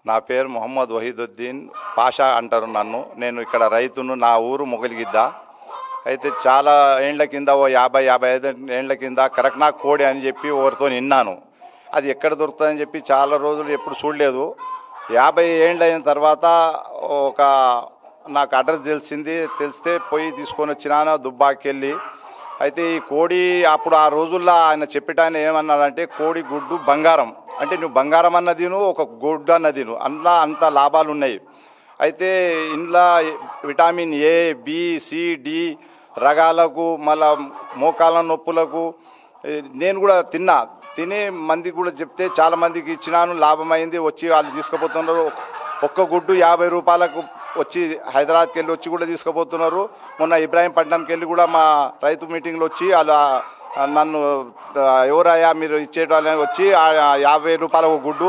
నా పేరు మొహమ్మద్ వహీదుద్దీన్ పాషా అంటారు నన్ను. నేను ఇక్కడ రైతును. నా ఊరు మొగలిగిద్ద. అయితే చాలా ఏండ్ల కింద 50-55 ఏండ్ల కింద కరక్నాక్ కోడి అని చెప్పి ఎవరితో విన్నాను. అది ఎక్కడ దొరుకుతుందని చెప్పి చాలా రోజులు ఎప్పుడు చూడలేదు. 50 ఏండ్లు అయిన తర్వాత ఒక నాకు అడ్రస్ తెలిస్తే పోయి తీసుకొని వచ్చినాను దుబ్బాకి వెళ్ళి. అయితే ఈ కోడి అప్పుడు ఆ రోజుల్లో ఆయన చెప్పేటాయన ఏమన్నాడంటే, కోడి గుడ్డు బంగారం, అంటే నువ్వు బంగారం అన్నదిను ఒక గుడ్డు అన్నదిను అందులో అంత లాభాలు ఉన్నాయి. అయితే ఇందులో vitamin A, B, C, D రగాలకు మళ్ళా మోకాళ్ళ నొప్పులకు నేను కూడా తిని మందికి కూడా చెప్తే చాలామందికి ఇచ్చినాను. లాభమైంది. వచ్చి వాళ్ళు తీసుకుపోతున్నారు. ఒక్క గుడ్డు 50 రూపాయలకు వచ్చి హైదరాబాద్కి వెళ్ళి వచ్చి కూడా తీసుకుపోతున్నారు. మొన్న ఇబ్రాహీంపట్నంకి వెళ్ళి కూడా మా రైతు మీటింగ్లో వచ్చి అలా నన్ను ఎవరయ్యా మీరు ఇచ్చేటాలని వచ్చి 50 రూపాయల ఒక గుడ్డు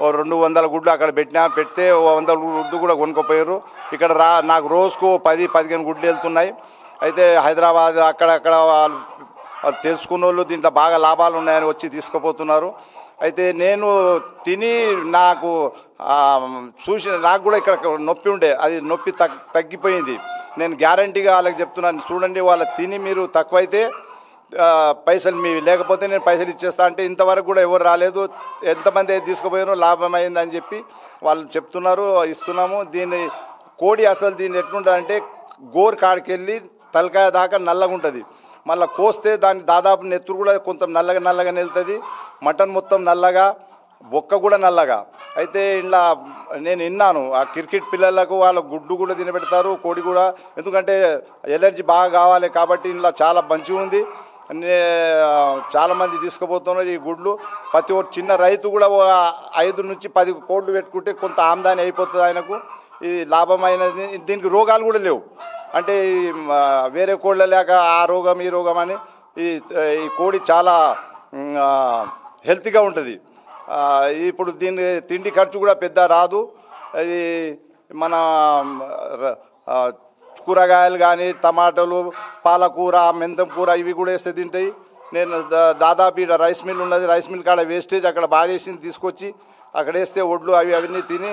200 గుడ్లు అక్కడ పెడితే 100 గుడ్డు కూడా కొనుక్కోపోయారు. ఇక్కడ నాకు రోజుకు 10-15 గుడ్లు వెళ్తున్నాయి. అయితే హైదరాబాద్ అక్కడక్కడ వాళ్ళు తెలుసుకున్న వాళ్ళు దీంట్లో బాగా లాభాలు ఉన్నాయని వచ్చి తీసుకుపోతున్నారు. అయితే నేను తిని నాకు నాకు కూడా ఇక్కడ నొప్పి ఉండే, అది నొప్పి తగ్గిపోయింది. నేను గ్యారంటీగా వాళ్ళకి చెప్తున్నాను, చూడండి వాళ్ళ తిని మీరు తక్కువైతే పైసలు మీ లేకపోతే నేను పైసలు ఇచ్చేస్తా అంటే ఇంతవరకు కూడా ఎవరు రాలేదు. ఎంతమంది తీసుకుపోయారో లాభమైంది అని చెప్పి వాళ్ళు చెప్తున్నారు, ఇస్తున్నాము. దీన్ని కోడి అసలు దీన్ని ఎట్లుంటుందంటే గోరు కాడికెళ్ళి తలకాయ దాకా నల్లగా ఉంటుంది. మళ్ళీ కోస్తే దాని దాదాపు నెత్తురు కూడా కొంత నల్లగా వెళ్తుంది. మటన్ మొత్తం నల్లగా, బొక్క కూడా నల్లగా. అయితే ఇలా నేను విన్నాను ఆ క్రికెట్ పిల్లలకు వాళ్ళ గుడ్డు కూడా తినబెడతారు కోడి కూడా, ఎందుకంటే ఎలర్జీ బాగా కావాలి కాబట్టి ఇలా చాలా మంచిగా ఉంది. చాలామంది తీసుకుపోతున్నారు ఈ గుడ్లు. ప్రతి ఒక్క చిన్న రైతు కూడా 5 నుంచి 10 కోళ్ళు పెట్టుకుంటే కొంత ఆమ్దాని అయిపోతుంది ఆయనకు. ఇది లాభమైనది. దీనికి రోగాలు కూడా లేవు. అంటే వేరే కోళ్ళ లేక ఆ రోగం ఈ రోగం అని ఈ కోడి చాలా హెల్తీగా ఉంటుంది. ఇప్పుడు దీని తిండి ఖర్చు కూడా పెద్ద రాదు. అది మన కూరగాయలు కానీ టమాటాలు, పాలకూర, మెంతం కూర ఇవి కూడా వేస్తే తింటాయి. నేను దాదాపు ఇక్కడ రైస్ మిల్ ఉన్నది, రైస్ మిల్ కాడ వేస్టేజ్ అక్కడ బాగేసింది తీసుకొచ్చి అక్కడ వేస్తే ఒడ్లు అవన్నీ తిని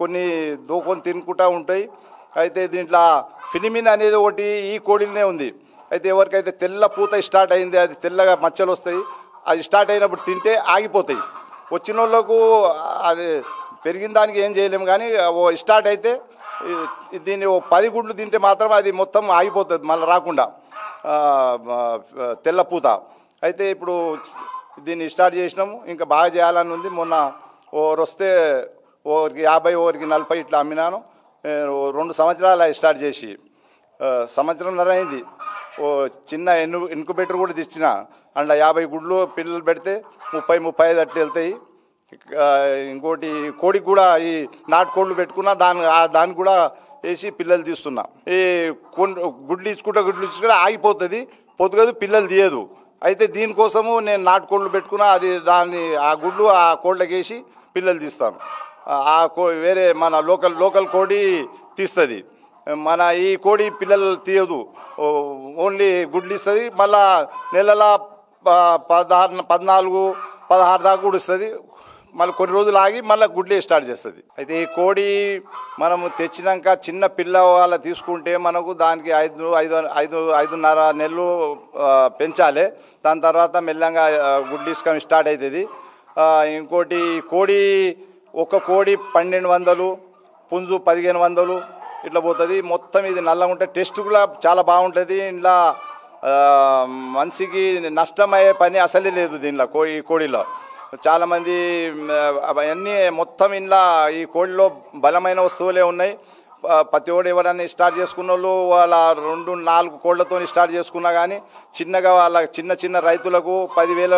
కొన్ని దూకొని తినుకుంటూ ఉంటాయి. అయితే దీంట్లో ఫినిమిన్ అనేది ఒకటి ఈ కోడిలోనే ఉంది. అయితే ఎవరికైతే తెల్ల పూత స్టార్ట్ అయింది, అది తెల్లగా మచ్చలు వస్తాయి, అది స్టార్ట్ అయినప్పుడు తింటే ఆగిపోతాయి. వచ్చిన వాళ్ళకు అది పెరిగిన దానికి ఏం చేయలేము, కానీ ఓ స్టార్ట్ అయితే దీన్ని 10 గుడ్లు తింటే మాత్రం అది మొత్తం ఆగిపోతుంది మళ్ళీ రాకుండా తెల్ల పూత. అయితే ఇప్పుడు దీన్ని స్టార్ట్ చేసినాము, ఇంకా బాగా చేయాలని ఉంది. మొన్న ఓవరు వస్తే ఓవరికి 50 ఓవరికి 40 ఇట్లా అమ్మినాను. 2 సంవత్సరాలు స్టార్ట్ చేసి సంవత్సరంన్నర అయింది. ఓ చిన్న ఇన్క్యుబేటర్ కూడా తెచ్చిన, అందులో 50 గుడ్లు పిల్లలు పెడితే 30-35 అట్లా వెళ్తాయి. ఇంకోటి కోడికి కూడా ఈ నాటుకోళ్ళు పెట్టుకున్నా దానికి కూడా వేసి పిల్లలు తీస్తున్నా. ఈ గుడ్లు ఇచ్చుకుంటే ఆగిపోతుంది, పొద్దుగదు పిల్లలు తీయదు. అయితే దీనికోసము నేను నాటుకోళ్ళు పెట్టుకున్నా, అది ఆ గుడ్లు ఆ కోళ్ళకి వేసి పిల్లలు తీస్తాను. వేరే మన లోకల్ కోడి తీస్తుంది. మన ఈ కోడి పిల్లలు తీయదు, ఓన్లీ గుడ్లు ఇస్తుంది. మళ్ళా నెలల 14-16 దాకా కూడా ఇస్తుంది. మళ్ళీ కొన్ని రోజులు ఆగి మళ్ళీ గుడ్లే స్టార్ట్ చేస్తుంది. అయితే ఈ కోడి మనము తెచ్చినాక చిన్న పిల్ల వాళ్ళ తీసుకుంటే మనకు దానికి 5-5.5 నెలలు పెంచాలి. దాని తర్వాత మెల్లంగా గుడ్లు ఇసుకం స్టార్ట్ అవుతుంది. ఇంకోటి కోడి ఒక కోడి 1200, పుంజు 1500 ఇట్లా పోతుంది. మొత్తం ఇది నల్లగా ఉంటే టేస్ట్ కూడా చాలా బాగుంటుంది. ఇంట్లో మనిషికి నష్టమయ్యే పని అసలే లేదు దీనిలో. కోడిలో చాలామంది అవన్నీ మొత్తం ఇంట్లో ఈ కోడిలో బలమైన వస్తువులే ఉన్నాయి. ప్రతి ఒక్కడు ఎవరన్నా స్టార్ట్ చేసుకున్న వాళ్ళు వాళ్ళ 2-4 కోళ్లతో స్టార్ట్ చేసుకున్నా కానీ చిన్నగా వాళ్ళ చిన్న రైతులకు 10,000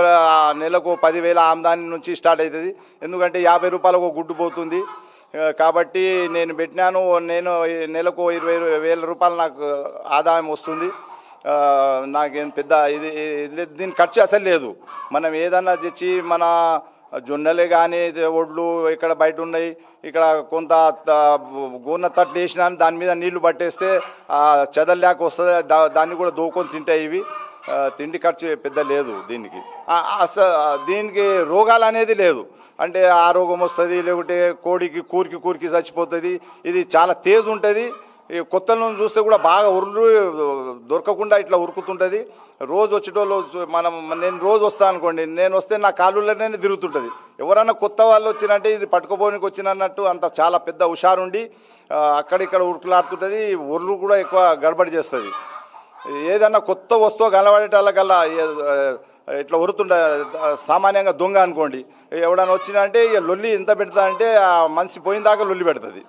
నెలకు 10,000 ఆమ్దాని నుంచి స్టార్ట్ అవుతుంది. ఎందుకంటే 50 రూపాయలకు ఒక గుడ్డు పోతుంది. కాబట్టి నేను పెట్టినాను, నేను నెలకు 20,000 రూపాయలు నాకు ఆదాయం వస్తుంది. నాకేం పెద్ద ఇది దీని ఖర్చు అసలు లేదు. మనం ఏదన్నా తెచ్చి మన జొన్నలే కానీ ఒడ్లు ఇక్కడ బయట ఉన్నాయి, ఇక్కడ కొంత గూన్న తట్లు వేసినా దాని మీద నీళ్లు పట్టేస్తే చెదలు లేక వస్తుంది, దాన్ని కూడా దూకొని తింటాయి ఇవి. తిండి ఖర్చు పెద్ద లేదు దీనికి. దీనికి రోగాలు అనేది లేదు. అంటే ఆ రోగం వస్తుంది, లేకుంటే కోడికి కూరికి చచ్చిపోతుంది. ఇది చాలా తేజ్ ఉంటుంది. ఈ కొత్తలను చూస్తే కూడా బాగా దొరకకుండా ఇట్లా ఉరుకుతుంటుంది. రోజు వచ్చేటోళ్ళు నేను రోజు వస్తాను అనుకోండి, నేను వస్తే నా కాళ్ళలోనే తిరుగుతుంటుంది. ఎవరన్నా కొత్త వాళ్ళు వచ్చినంటే ఇది పట్టుకోపోనికి వచ్చినట్టు అంత చాలా పెద్ద హుషారుండి అక్కడిక్కడ ఉరుకులాడుతుంటుంది. ఒర్రు కూడా ఎక్కువ గడబడి చేస్తుంది. ఏదన్నా కొత్త వస్తువు కనబడేటల్లా ఇట్లా ఉరుతుండ సామాన్యంగా దొంగ అనుకోండి, ఎవడన్నా వచ్చినా అంటే ఇక లొల్లి ఎంత పెడతా అంటే ఆ మనిషి పోయిన దాకా లొల్లి పెడుతుంది.